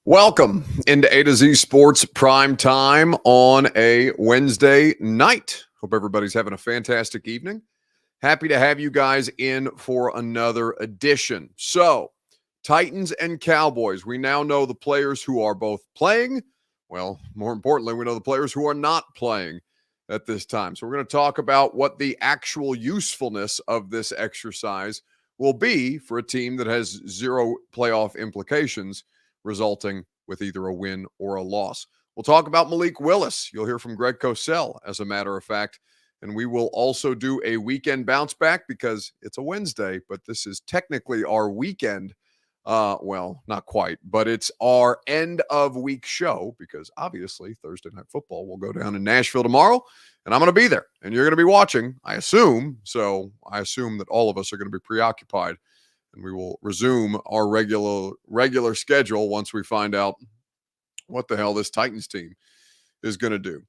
Welcome into A to Z Sports Prime Time on a Wednesday night. Hope everybody's having a fantastic evening. Happy to have you guys in for another edition. So, Titans and Cowboys, we now know the players who are both playing. Well, more importantly, we know the players who are not playing at this time. So, we're going to talk about what the actual usefulness of this exercise will be for a team that has zero playoff implications, resulting with either a win or a loss. We'll talk about Malik Willis. You'll hear from Greg Cosell, as a matter of fact. And we will also do a weekend bounce back because it's a Wednesday, but this is technically our weekend. Well, not quite, but it's our end of week show because obviously Thursday Night Football will go down in Nashville tomorrow, and I'm going to be there, and you're going to be watching, I assume. So I assume that all of us are going to be preoccupied, and we will resume our regular schedule once we find out what the hell this Titans team is going to do.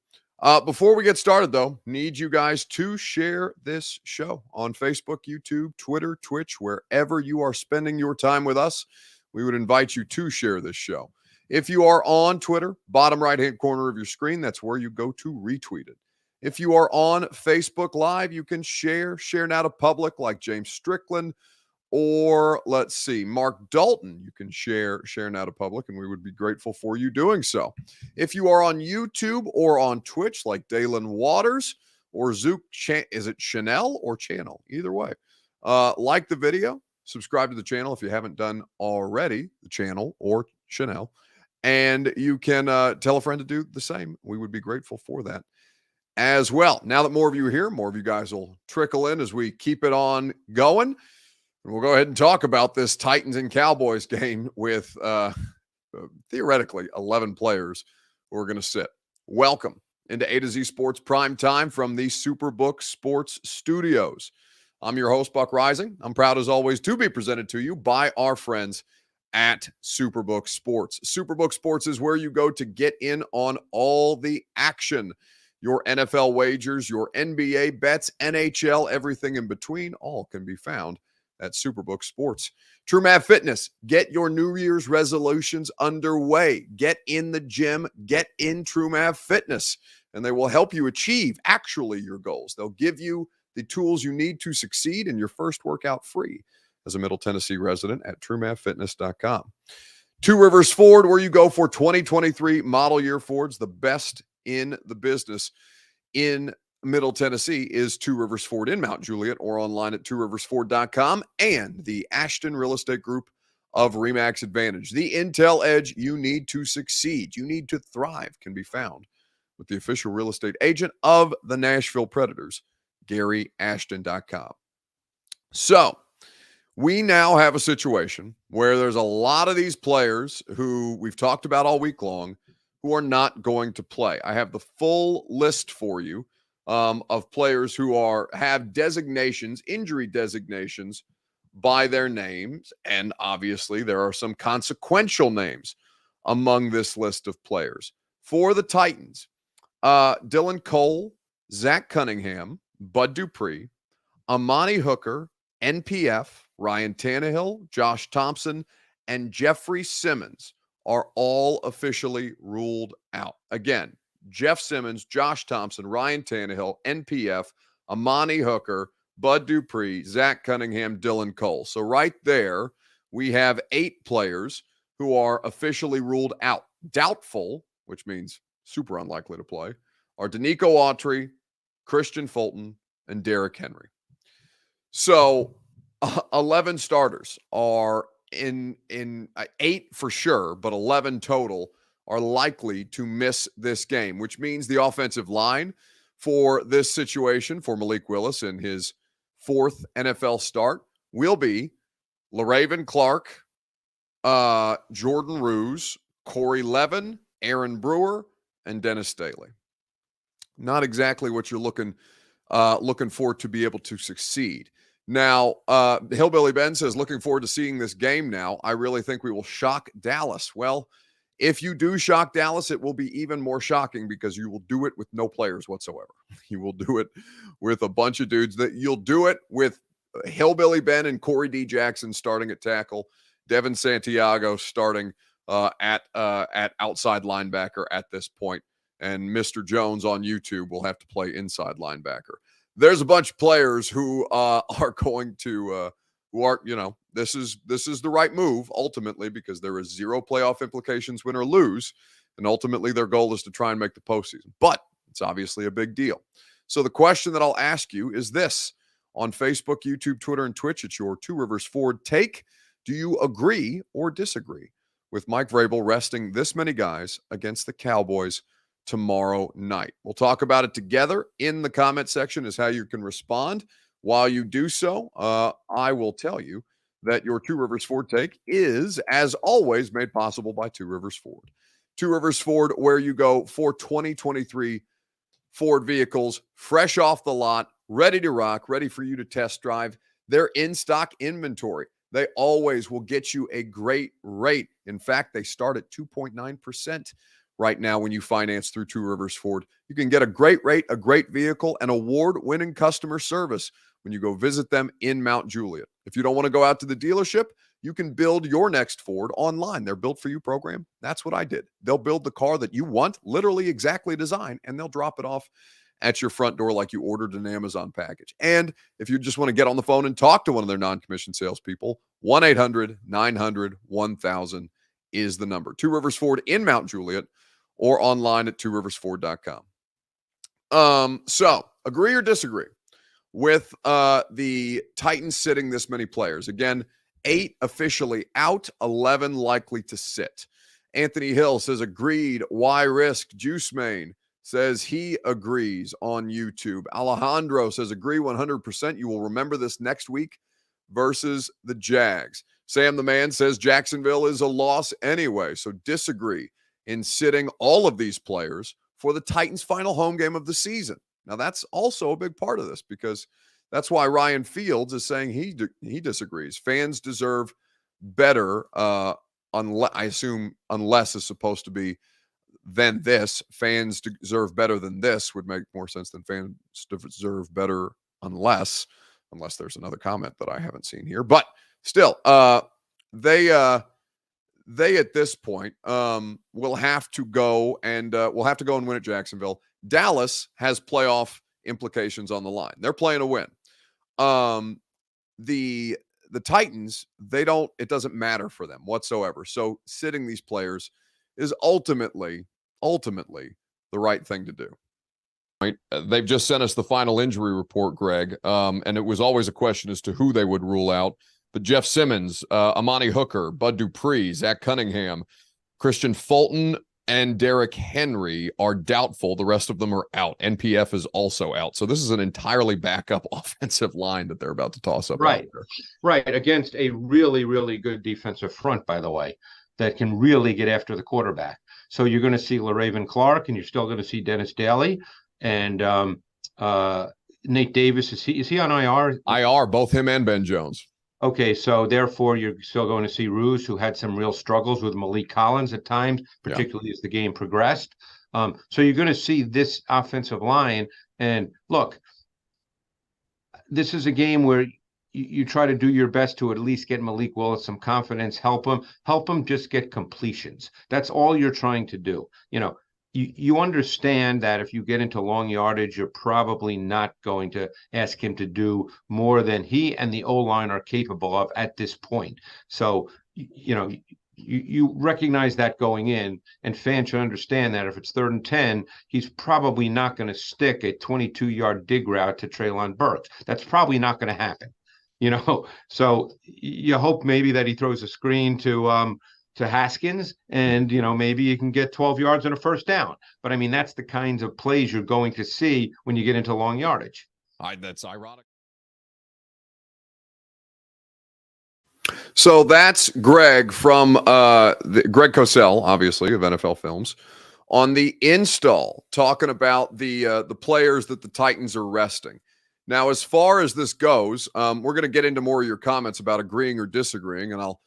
Before we get started, though, need you guys to share this show on Facebook, YouTube, Twitter, Twitch, wherever you are spending your time with us. We would invite you to share this show. If you are on Twitter, bottom right-hand corner of your screen, that's where you go to retweet it. If you are on Facebook Live, you can share now to public like James Strickland, or let's see, Mark Dalton. You can share now to public, and we would be grateful for you doing so. If you are on YouTube or on Twitch, like Dalen Waters or Zook, is it Chanel or Channel? Either way, like the video, subscribe to the channel if you haven't done already, the channel or Chanel, and you can tell a friend to do the same. We would be grateful for that as well. Now that more of you are here, more of you guys will trickle in as we keep it on going. We'll go ahead and talk about this Titans and Cowboys game with theoretically 11 players who are going to sit. Welcome into A to Z Sports Prime Time from the Superbook Sports Studios. I'm your host, Buck Rising. I'm proud, as always, to be presented to you by our friends at Superbook Sports. Superbook Sports is where you go to get in on all the action. Your NFL wagers, your NBA bets, NHL, everything in between, all can be found at Superbook Sports. TrueMath Fitness, get your New Year's resolutions underway. Get in the gym, get in TrueMath Fitness, and they will help you achieve actually your goals. They'll give you the tools you need to succeed in your first workout free as a Middle Tennessee resident at TrueMathFitness.com. Two Rivers Ford, where you go for 2023 model year Fords, the best in the business in Middle Tennessee is Two Rivers Ford in Mount Juliet, or online at tworiversford.com, and the Ashton Real Estate Group of Remax Advantage. The intel edge you need to succeed, you need to thrive, can be found with the official real estate agent of the Nashville Predators, GaryAshton.com. So we now have a situation where there's a lot of these players who we've talked about all week long who are not going to play. I have the full list for you of players who have designations, injury designations by their names. And obviously there are some consequential names among this list of players. For the Titans, Dylan Cole, Zach Cunningham, Bud Dupree, Amani Hooker, NPF, Ryan Tannehill, Josh Thompson, and Jeffrey Simmons are all officially ruled out. Again, Jeff Simmons, Josh Thompson, Ryan Tannehill, NPF, Amani Hooker, Bud Dupree, Zach Cunningham, Dylan Cole. So right there, we have 8 players who are officially ruled out. Doubtful, which means super unlikely to play, are Danico Autry, Christian Fulton, and Derrick Henry. So 11 starters are in 8 for sure, but 11 total are likely to miss this game, which means the offensive line for this situation for Malik Willis in his 4th NFL start will be LaRaven Clark, Jordan Ruse, Corey Levin, Aaron Brewer, and Dennis Staley. Not exactly what you're looking for to be able to succeed. Now, Hillbilly Ben says, looking forward to seeing this game now. I really think we will shock Dallas. Well, if you do shock Dallas, it will be even more shocking because you will do it with no players whatsoever. You will do it with a bunch of dudes. You'll do it with Hillbilly Ben and Corey D. Jackson starting at tackle, Devin Santiago starting at outside linebacker at this point, and Mr. Jones on YouTube will have to play inside linebacker. There's a bunch of players who are going to who are, this is the right move ultimately, because there is zero playoff implications, win or lose, and ultimately their goal is to try and make the postseason. But it's obviously a big deal. So the question that I'll ask you is this: on Facebook, YouTube, Twitter, and Twitch, it's your Two Rivers Ford take. Do you agree or disagree with Mike Vrabel resting this many guys against the Cowboys tomorrow night? We'll talk about it together. In the comment section is how you can respond. While you do so, I will tell you that your Two Rivers Ford take is, as always, made possible by Two Rivers Ford. Two Rivers Ford, where you go for 2023 Ford vehicles, fresh off the lot, ready to rock, ready for you to test drive. Their in-stock inventory, they always will get you a great rate. In fact, they start at 2.9% right now when you finance through Two Rivers Ford. You can get a great rate, a great vehicle, and award-winning customer service when you go visit them in Mount Juliet. If you don't want to go out to the dealership, you can build your next Ford online. Their Built For You program, that's what I did. They'll build the car that you want, literally exactly designed, and they'll drop it off at your front door like you ordered an Amazon package. And if you just want to get on the phone and talk to one of their non-commissioned salespeople, 1-800-900-1000 is the number. Two Rivers Ford in Mount Juliet, or online at tworiversford.com. So agree or disagree with the Titans sitting this many players? Again, 8 officially out, 11 likely to sit. Anthony Hill says agreed. Why risk? Juice Main says he agrees on YouTube. Alejandro says agree 100%. You will remember this next week versus the Jags. Sam the Man says Jacksonville is a loss anyway, so disagree in sitting all of these players for the Titans' final home game of the season. Now, that's also a big part of this, because that's why Ryan Fields is saying he disagrees. Fans deserve better, unless is supposed to be than this. Fans deserve better than this would make more sense than fans deserve better unless there's another comment that I haven't seen here. But still, they at this point will have to go and win at Jacksonville. Dallas has playoff implications on the line. They're playing to win. The Titans, it doesn't matter for them whatsoever. So sitting these players is ultimately the right thing to do. Right? They've just sent us the final injury report, Greg. And it was always a question as to who they would rule out. But Jeff Simmons, Amani Hooker, Bud Dupree, Zach Cunningham, Christian Fulton, and Derrick Henry are doubtful. The rest of them are out. NPF is also out. So this is an entirely backup offensive line that they're about to toss up. Right. Against a really, really good defensive front, by the way, that can really get after the quarterback. So you're going to see LaRaven Clark, and you're still going to see Dennis Daly, and Nate Davis. Is he on IR? IR, both him and Ben Jones. Okay, so therefore you're still going to see Ruse, who had some real struggles with Malik Collins at times, particularly as the game progressed. So you're going to see this offensive line. And look, this is a game where you try to do your best to at least get Malik Willis some confidence, help him just get completions. That's all you're trying to do. You understand that if you get into long yardage, you're probably not going to ask him to do more than he and the O-line are capable of at this point. So, you recognize that going in, and fans should understand that if it's 3rd and 10, he's probably not going to stick a 22-yard dig route to Treylon Burks. That's probably not going to happen. So you hope maybe that he throws a screen to Haskins, and maybe you can get 12 yards and a first down. But I mean, that's the kinds of plays you're going to see when you get into long yardage. That's ironic. So that's Greg from Greg Cosell, obviously, of NFL Films, on the install, talking about the players that the Titans are resting. Now, as far as this goes, we're going to get into more of your comments about agreeing or disagreeing, and I'll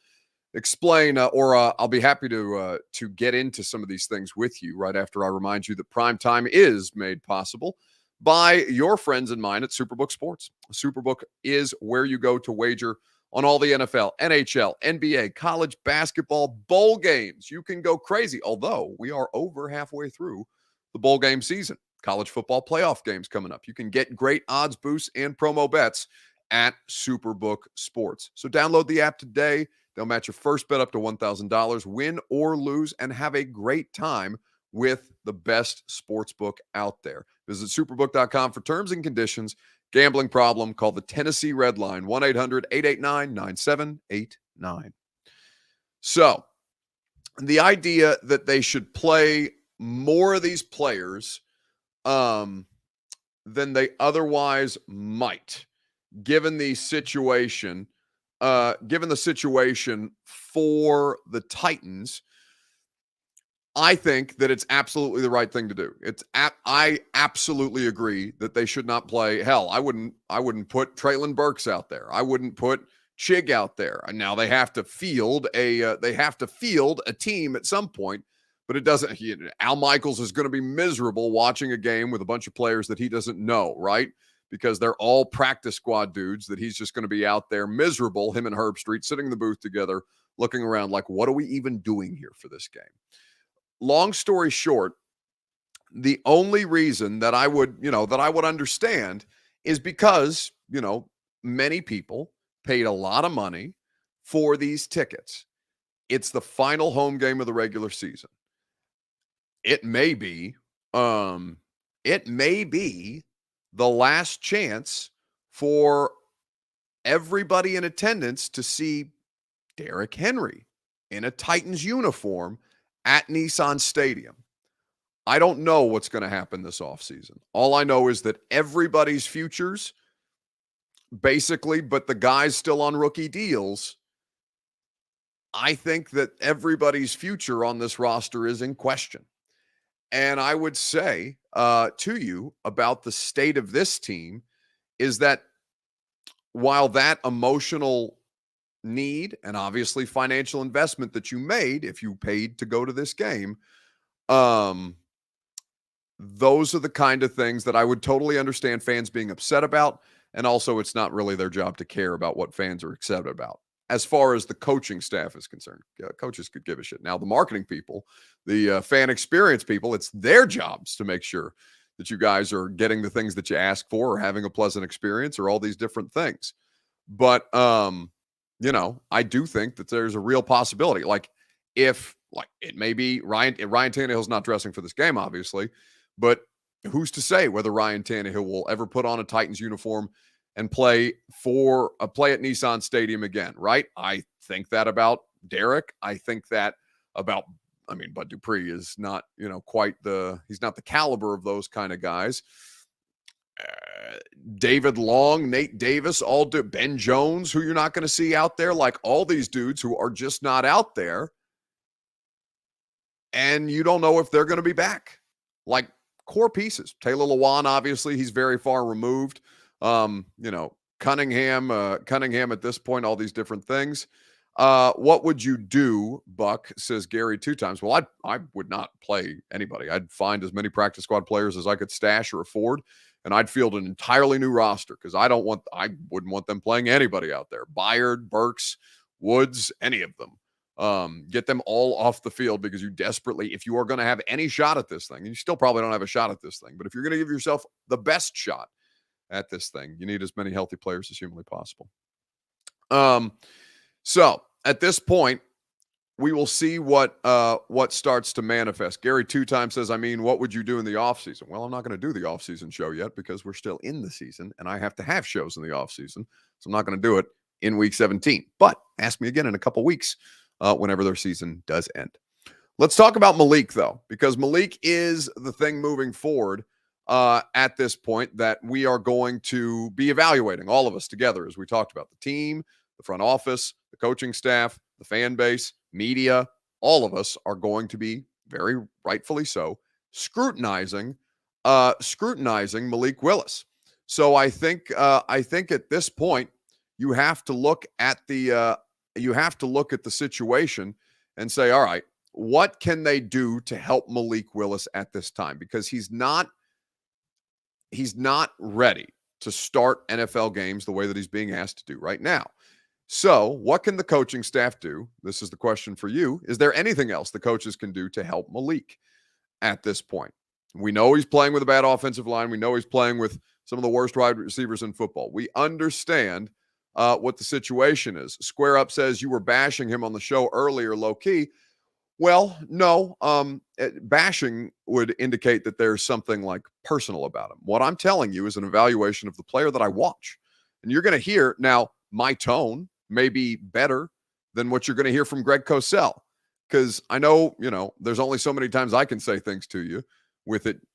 explain, or I'll be happy to get into some of these things with you right after I remind you that Prime Time is made possible by your friends and mine at Superbook Sports. Superbook is where you go to wager on all the NFL, NHL, NBA, college basketball, bowl games. You can go crazy, although we are over halfway through the bowl game season. College football playoff games coming up. You can get great odds boosts and promo bets at Superbook Sports. So download the app today. They'll match your first bet up to $1,000, win or lose, and have a great time with the best sports book out there. Visit superbook.com for terms and conditions. Gambling problem, call the Tennessee Red Line, 1-800-889-9789. So the idea that they should play more of these players than they otherwise might, given the situation for the Titans, I think that it's absolutely the right thing to do. I absolutely agree that they should not play. Hell, I wouldn't put Traylon Burks out there. I wouldn't put Chig out there. And now they have to field a team at some point, but it doesn't. Al Michaels is going to be miserable watching a game with a bunch of players that he doesn't know, right? Because they're all practice squad dudes that he's just going to be out there miserable, him and Herb Street sitting in the booth together, looking around like, what are we even doing here for this game? Long story short, the only reason that I would understand is because, many people paid a lot of money for these tickets. It's the final home game of the regular season. It may be the last chance for everybody in attendance to see Derrick Henry in a Titans uniform at Nissan Stadium. I don't know what's going to happen this offseason. All I know is that everybody's futures, basically, but the guys still on rookie deals, I think that everybody's future on this roster is in question. And I would say to you about the state of this team is that while that emotional need and obviously financial investment that you made if you paid to go to this game, those are the kind of things that I would totally understand fans being upset about. And also, it's not really their job to care about what fans are excited about. As far as the coaching staff is concerned, coaches could give a shit. Now, the marketing people, the fan experience people, it's their jobs to make sure that you guys are getting the things that you ask for or having a pleasant experience or all these different things. But, I do think that there's a real possibility. It may be Ryan Tannehill's not dressing for this game, obviously, but who's to say whether Ryan Tannehill will ever put on a Titans uniform and play at Nissan Stadium again, right? I think that about Derek. I think that about, Bud Dupree is not, he's not the caliber of those kind of guys. David Long, Nate Davis, Ben Jones, who you're not going to see out there, like all these dudes who are just not out there. And you don't know if they're going to be back. Like core pieces. Taylor Lewan, obviously, he's very far removed. Cunningham at this point, all these different things. What would you do, Buck, says Gary 2 times. Well, I would not play anybody. I'd find as many practice squad players as I could stash or afford, and I'd field an entirely new roster because I wouldn't want them playing anybody out there. Byard, Burks, Woods, any of them. Get them all off the field because you desperately, if you are going to have any shot at this thing, and you still probably don't have a shot at this thing, but if you're going to give yourself the best shot at this thing, you need as many healthy players as humanly possible. So at this point, we will see what starts to manifest. Gary 2 times says, what would you do in the offseason? Well, I'm not going to do the offseason show yet because we're still in the season and I have to have shows in the offseason. So I'm not going to do it in week 17, but ask me again in a couple weeks whenever their season does end. Let's talk about Malik though, because Malik is the thing moving forward at this point that we are going to be evaluating, all of us together, as we talked about the team, the front office, the coaching staff, the fan base, media, all of us are going to be very rightfully so scrutinizing Malik Willis. So I think at this point you have to look at the situation and say, all right, what can they do to help Malik Willis at this time? Because he's not ready to start NFL games the way that he's being asked to do right now. So, what can the coaching staff do? This is the question for you. Is there anything else the coaches can do to help Malik at this point? We know he's playing with a bad offensive line. We know he's playing with some of the worst wide receivers in football. We understand what the situation is. Square Up says you were bashing him on the show earlier, low key. Well, no. Bashing would indicate that there's something like personal about him. What I'm telling you is an evaluation of the player that I watch. And you're going to hear now, my tone may be better than what you're going to hear from Greg Cosell. Because I know, there's only so many times I can say things to you without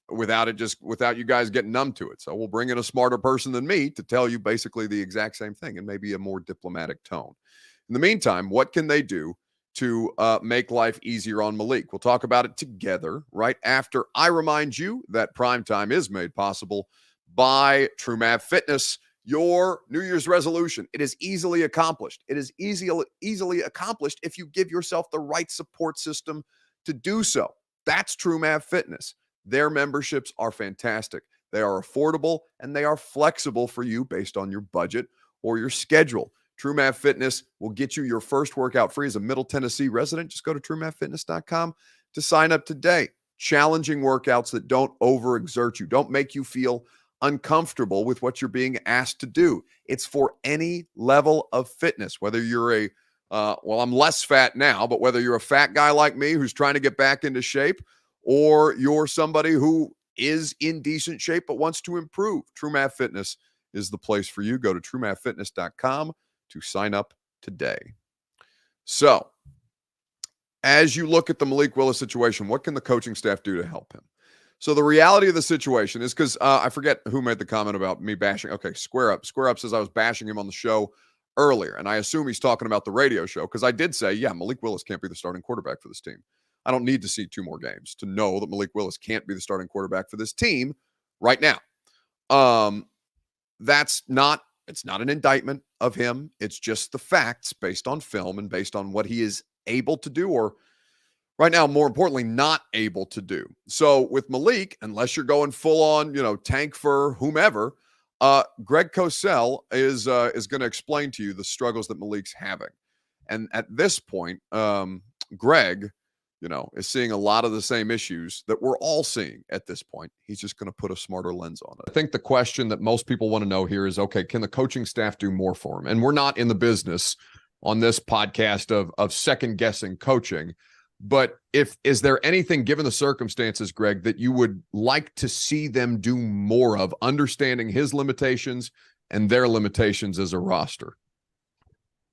you guys getting numb to it. So we'll bring in a smarter person than me to tell you basically the exact same thing and maybe a more diplomatic tone. In the meantime, what can they do to make life easier on Malik? We'll talk about it together right after I remind you that Primetime is made possible by TrueMath Fitness. Your New Year's resolution, it is easily accomplished. It is easily accomplished if you give yourself the right support system to do so. That's TrueMath Fitness. Their memberships are fantastic. They are affordable and they are flexible for you based on your budget or your schedule. TrueMath Fitness will get you your first workout free as a Middle Tennessee resident. Just go to TrueMathFitness.com to sign up today. Challenging workouts that don't overexert you, don't make you feel uncomfortable with what you're being asked to do. It's for any level of fitness, whether you're I'm less fat now, but whether you're a fat guy like me who's trying to get back into shape, or you're somebody who is in decent shape but wants to improve, TrueMath Fitness is the place for you. Go to TrueMathFitness.com to sign up today. So, as you look at the Malik Willis situation, what can the coaching staff do to help him? So the reality of the situation is, because I forget who made the comment about me bashing. Okay, Square Up. Square Up says I was bashing him on the show earlier, and I assume he's talking about the radio show, because I did say, yeah, Malik Willis can't be the starting quarterback for this team. I don't need to see 2 more games to know that Malik Willis can't be the starting quarterback for this team right now. It's not an indictment of him. It's just the facts based on film and based on what he is able to do, or right now, more importantly, not able to do. So with Malik, unless you're going full on, tank for whomever, Greg Cosell is going to explain to you the struggles that Malik's having. And at this point, Greg, is seeing a lot of the same issues that we're all seeing at this point. He's just going to put a smarter lens on it. I think the question that most people want to know here is, okay, can the coaching staff do more for him? And we're not in the business on this podcast of second guessing coaching. But is there anything, given the circumstances, Greg, that you would like to see them do more of, understanding his limitations and their limitations as a roster?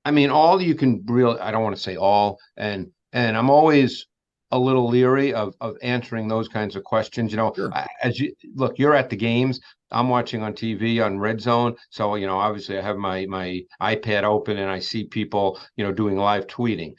I mean, all you can really, I don't want to say all, and I'm always a little leery of answering those kinds of questions. Sure. As you look, you're at the games. I'm watching on TV on Red Zone. So, obviously I have my iPad open and I see people, doing live tweeting.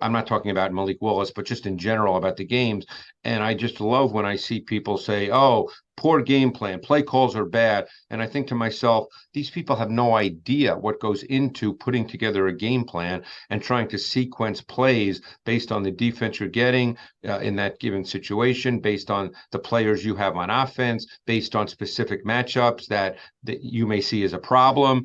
I'm not talking about Malik Willis, but just in general about the games. And I just love when I see people say, oh, poor game plan, play calls are bad. And I think to myself, these people have no idea what goes into putting together a game plan and trying to sequence plays based on the defense you're getting in that given situation, based on the players you have on offense, based on specific matchups that you may see as a problem.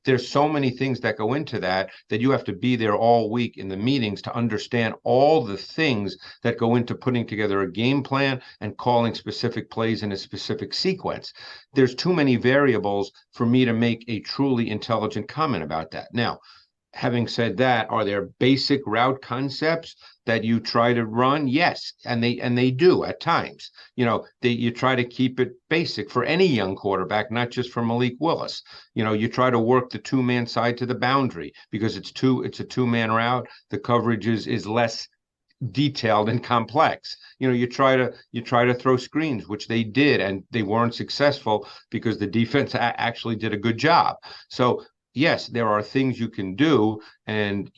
There's so many things that go into that you have to be there all week in the meetings to understand all the things that go into putting together a game plan and calling specific plays in a specific sequence. There's too many variables for me to make a truly intelligent comment about that. Now, having said that, are there basic route concepts that you try to run? Yes, and they do at times. You try to keep it basic for any young quarterback, not just for Malik Willis. You try to work the 2-man side to the boundary because it's a 2-man route. The coverage is less detailed and complex. You try to throw screens, which they did, and they weren't successful because the defense actually did a good job. So yes, there are things you can do, and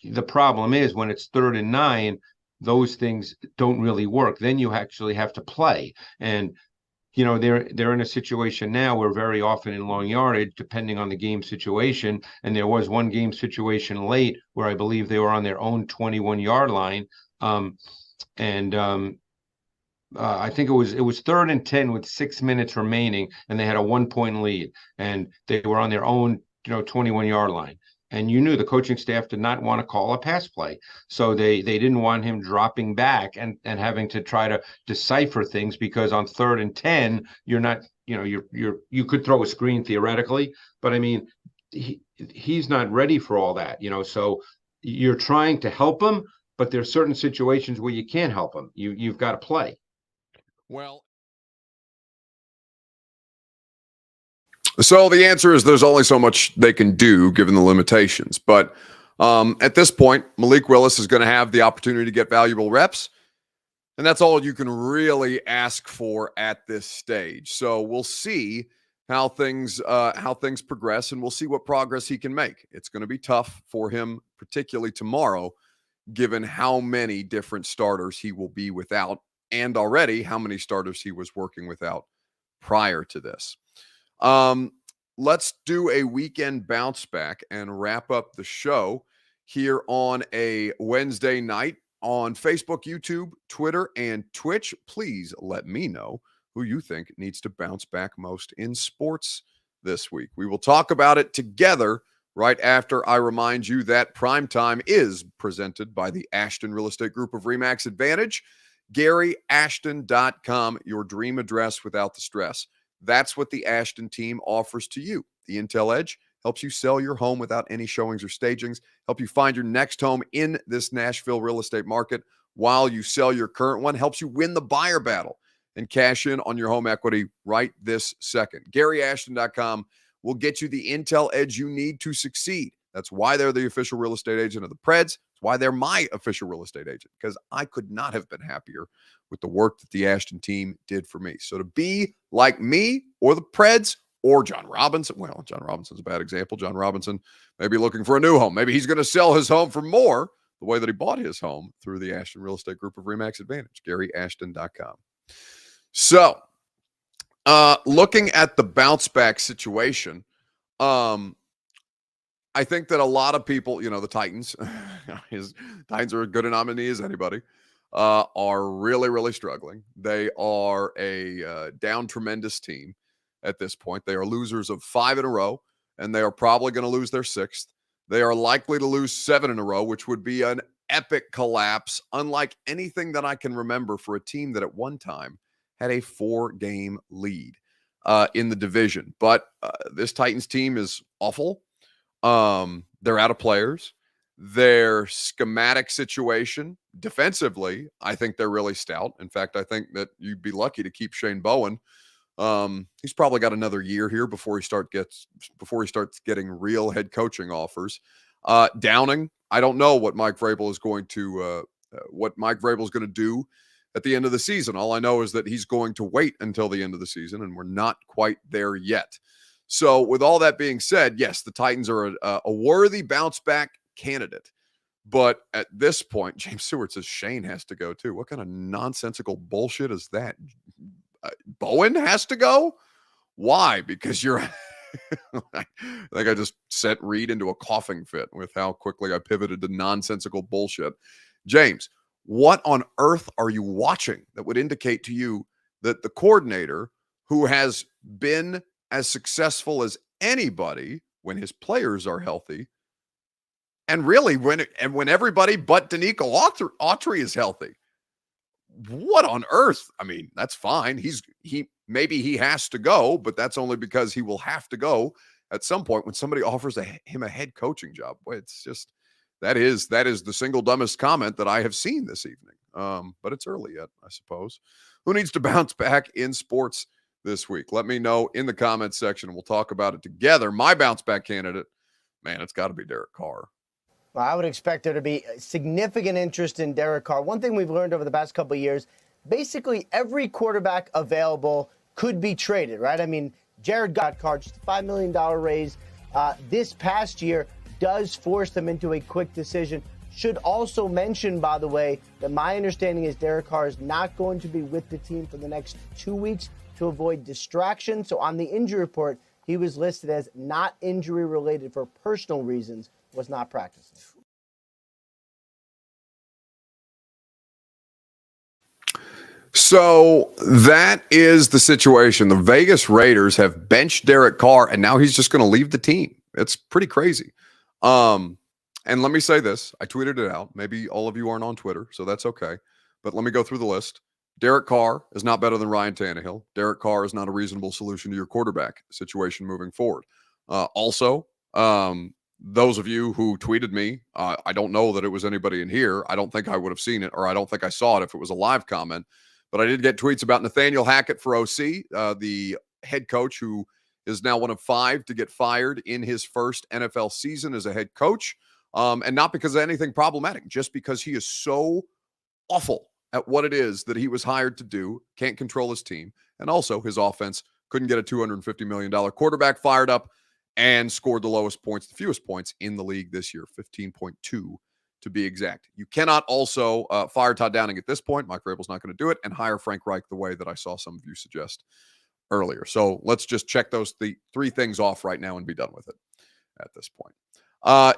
the problem is when it's 3rd and 9, those things don't really work. Then you actually have to play. And they're in a situation now where very often in long yardage, depending on the game situation, and there was one game situation late where I believe they were on their own 21-yard line. I think it was 3rd and 10 with 6 minutes remaining, and they had a 1-point lead, and they were on their own 21-yard line. And you knew the coaching staff did not want to call a pass play. So they didn't want him dropping back and having to try to decipher things, because on 3rd and 10, you're not, you could throw a screen theoretically, but I mean, he's not ready for all that, so you're trying to help him, but there's certain situations where you can't help him. You've got to play. Well, so the answer is there's only so much they can do given the limitations. But at this point, Malik Willis is going to have the opportunity to get valuable reps. And that's all you can really ask for at this stage. So we'll see how things progress, and we'll see what progress he can make. It's going to be tough for him, particularly tomorrow, given how many different starters he will be without, and already how many starters he was working without prior to this. Let's do a weekend bounce back and wrap up the show here on a Wednesday night on Facebook, YouTube, Twitter, and Twitch. Please let me know who you think needs to bounce back most in sports this week. We will talk about it together right after I remind you that Primetime is presented by the Ashton Real Estate Group of RE/MAX Advantage. GaryAshton.com, your dream address without the stress. That's what the Ashton team offers to you. The Intel Edge helps you sell your home without any showings or stagings, help you find your next home in this Nashville real estate market while you sell your current one, helps you win the buyer battle and cash in on your home equity right this second. GaryAshton.com will get you the Intel Edge you need to succeed. That's why they're the official real estate agent of the Preds. It's why they're my official real estate agent, because I could not have been happier with the work that the Ashton team did for me. So to be like me or the Preds or John Robinson, well, John Robinson's a bad example. John Robinson may be looking for a new home. Maybe he's going to sell his home for more the way that he bought his home through the Ashton Real Estate Group of RE/MAX Advantage, GaryAshton.com. So looking at the bounce back situation, I think that a lot of people, the Titans, Titans are as good a nominee as anybody, are really, really struggling. They are a down tremendous team at this point. They are losers of 5 in a row, and they are probably going to lose their 6th. They are likely to lose 7 in a row, which would be an epic collapse, unlike anything that I can remember for a team that at one time had a 4-game lead in the division. But this Titans team is awful. They're out of players. Their schematic situation defensively, I think they're really stout. In fact, I think that you'd be lucky to keep Shane Bowen. He's probably got another year here before he starts getting real head coaching offers. Downing, I don't know what Mike Vrabel is going to do at the end of the season. All I know is that he's going to wait until the end of the season, and we're not quite there yet. So with all that being said, yes, the Titans are a worthy bounce back candidate. But at this point, James Stewart says Shane has to go too. What kind of nonsensical bullshit is that? Bowen has to go? Why? Because you're I think I just sent Reed into a coughing fit with how quickly I pivoted to nonsensical bullshit. James, what on earth are you watching that would indicate to you that the coordinator, who has been as successful as anybody when his players are healthy, and really when everybody but Danico Autry is healthy, what on earth? I mean, that's fine. Maybe he has to go, but that's only because he will have to go at some point when somebody offers him a head coaching job. Boy, it's just that is the single dumbest comment that I have seen this evening. But it's early yet, I suppose. Who needs to bounce back in sports this week? Let me know in the comments section, and we'll talk about it together. My bounce back candidate, man, it's got to be Derek Carr. Well, I would expect there to be significant interest in Derek Carr. One thing we've learned over the past couple of years, basically every quarterback available could be traded, right? I mean, Jared got Carr, just a $5 million raise this past year does force them into a quick decision. Should also mention, by the way, that my understanding is Derek Carr is not going to be with the team for the next 2 weeks to avoid distraction. So on the injury report, he was listed as not injury related for personal reasons, was not practicing. So that is the situation. The Vegas Raiders have benched Derek Carr, and now he's just going to leave the team. It's pretty crazy. And let me say this. I tweeted it out. Maybe all of you aren't on Twitter, so that's okay. But let me go through the list. Derek Carr is not better than Ryan Tannehill. Derek Carr is not a reasonable solution to your quarterback situation moving forward. Also, those of you who tweeted me, I don't know that it was anybody in here. I don't think I would have seen it, or I don't think I saw it if it was a live comment. But I did get tweets about Nathaniel Hackett for OC, the head coach who is now one of 5 to get fired in his first NFL season as a head coach. And not because of anything problematic, just because he is so awful at what it is that he was hired to do, can't control his team. And also his offense couldn't get a $250 million quarterback fired up and scored the the fewest points in the league this year, 15.2 to be exact. You cannot also fire Todd Downing at this point. Mike Vrabel's not going to do it, and hire Frank Reich the way that I saw some of you suggest earlier. So let's just check those 3 things off right now and be done with it at this point.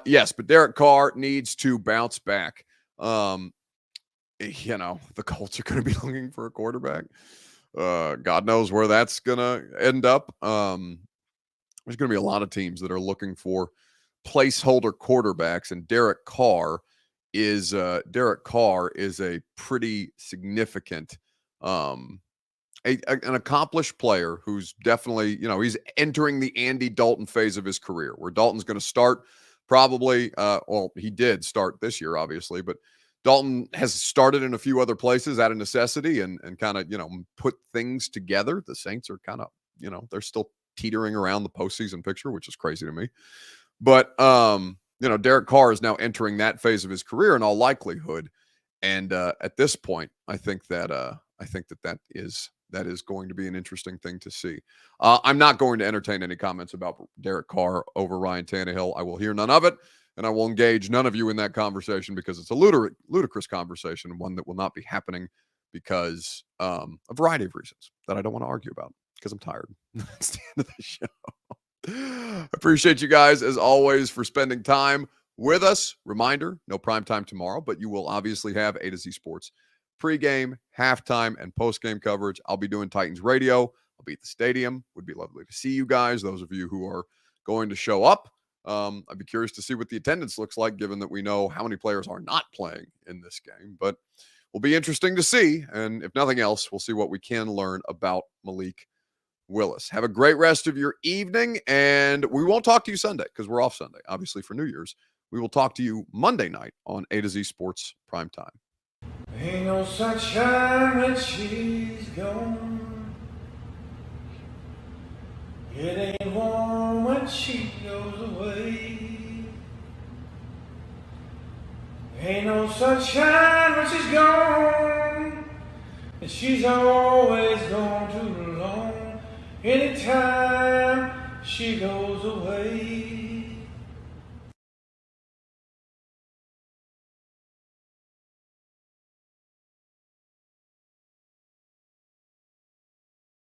Yes, but Derek Carr needs to bounce back. The Colts are going to be looking for a quarterback. God knows where that's going to end up. There's going to be a lot of teams that are looking for placeholder quarterbacks, and Derek Carr is a pretty significant, an accomplished player who's definitely, he's entering the Andy Dalton phase of his career, where Dalton's going to start probably, he did start this year, obviously, but Dalton has started in a few other places out of necessity and kind of, put things together. The Saints are kind of, they're still teetering around the postseason picture, which is crazy to me. But, Derek Carr is now entering that phase of his career in all likelihood. And at this point, I think that is going to be an interesting thing to see. I'm not going to entertain any comments about Derek Carr over Ryan Tannehill. I will hear none of it, and I will engage none of you in that conversation because it's a ludicrous conversation, one that will not be happening because a variety of reasons that I don't want to argue about because I'm tired. That's the end of the show. I appreciate you guys, as always, for spending time with us. Reminder, no primetime tomorrow, but you will obviously have A to Z Sports pregame, halftime, and postgame coverage. I'll be doing Titans radio. I'll be at the stadium. Would be lovely to see you guys, those of you who are going to show up. I'd be curious to see what the attendance looks like, given that we know how many players are not playing in this game. But will be interesting to see. And if nothing else, we'll see what we can learn about Malik Willis. Have a great rest of your evening. And we won't talk to you Sunday because we're off Sunday, obviously, for New Year's. We will talk to you Monday night on A to Z Sports Primetime. Ain't no sunshine when she's gone. It ain't warm when she goes away. Ain't no sunshine when she's gone, and she's always gone too long. Anytime she goes away.